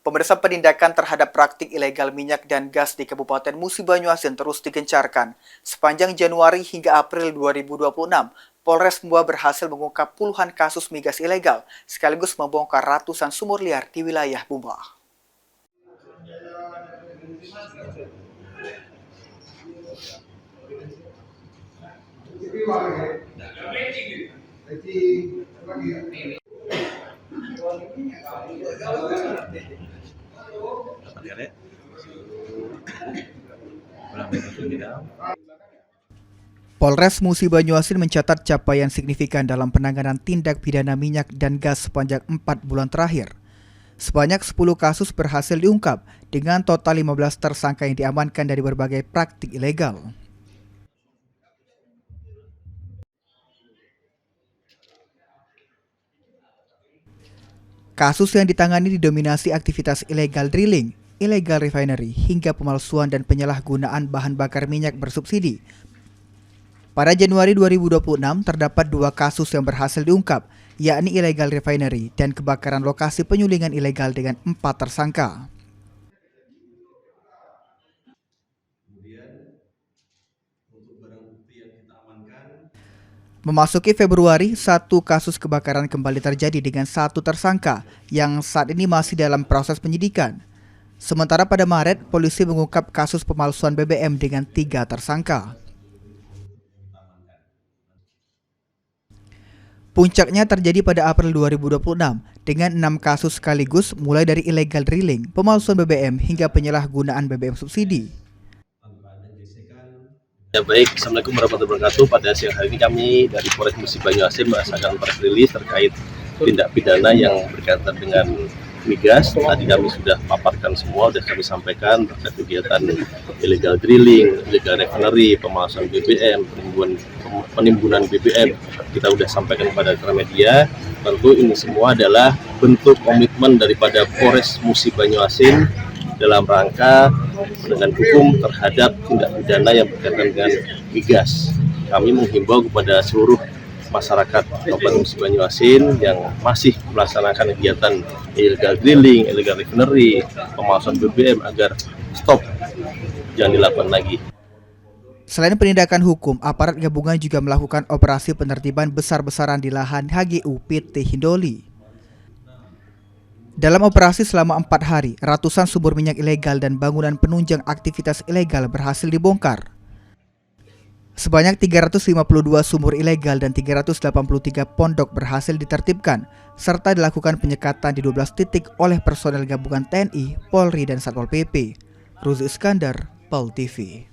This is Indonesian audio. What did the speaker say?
Pemirsa, penindakan terhadap praktik ilegal minyak dan gas di Kabupaten Musi Banyuasin terus digencarkan. Sepanjang Januari hingga April 2026, Polres Mbuah berhasil mengungkap puluhan kasus migas ilegal, sekaligus membongkar ratusan sumur liar di wilayah Mbuah. Polres Musi Banyuasin mencatat capaian signifikan dalam penanganan tindak pidana minyak dan gas sepanjang 4 bulan terakhir. Sebanyak 10 kasus berhasil diungkap dengan total 15 tersangka yang diamankan dari berbagai praktik ilegal. Kasus yang ditangani didominasi aktivitas ilegal drilling, illegal refinery, hingga pemalsuan dan penyalahgunaan bahan bakar minyak bersubsidi. Pada Januari 2026, terdapat 2 kasus yang berhasil diungkap, yakni illegal refinery dan kebakaran lokasi penyulingan ilegal dengan 4 tersangka. Memasuki Februari, 1 kasus kebakaran kembali terjadi dengan 1 tersangka yang saat ini masih dalam proses penyidikan. Sementara pada Maret, polisi mengungkap kasus pemalsuan BBM dengan 3 tersangka. Puncaknya terjadi pada April 2026 dengan 6 kasus sekaligus, mulai dari illegal drilling, pemalsuan BBM, hingga penyalahgunaan BBM subsidi. Ya baik, Assalamualaikum warahmatullahi wabarakatuh. Pada siang hari ini kami dari Polres Musi Banyuasin merasakan press release terkait tindak pidana yang berkaitan dengan migas. Tadi kami sudah paparkan semua, sudah kami sampaikan terkait kegiatan illegal drilling, illegal refinery, pemalsuan BBM, penimbunan BBM. Kita sudah sampaikan kepada media. Tentu ini semua adalah bentuk komitmen daripada Polres Musi Banyuasin dalam rangka penegakan hukum terhadap tindak pidana yang berkaitan dengan migas. Kami menghimbau kepada seluruh masyarakat Kabupaten Musi Banyuasin yang masih melaksanakan kegiatan illegal drilling, illegal refinery, pemalsuan BBM agar stop, jangan dilakukan lagi. Selain penindakan hukum, aparat gabungan juga melakukan operasi penertiban besar-besaran di lahan HGU PT Hindoli. Dalam operasi selama 4 hari, ratusan sumur minyak ilegal dan bangunan penunjang aktivitas ilegal berhasil dibongkar. Sebanyak 352 sumur ilegal dan 383 pondok berhasil ditertibkan, serta dilakukan penyekatan di 12 titik oleh personel gabungan TNI, Polri, dan Satpol PP. Ruzi Iskandar, POL TV.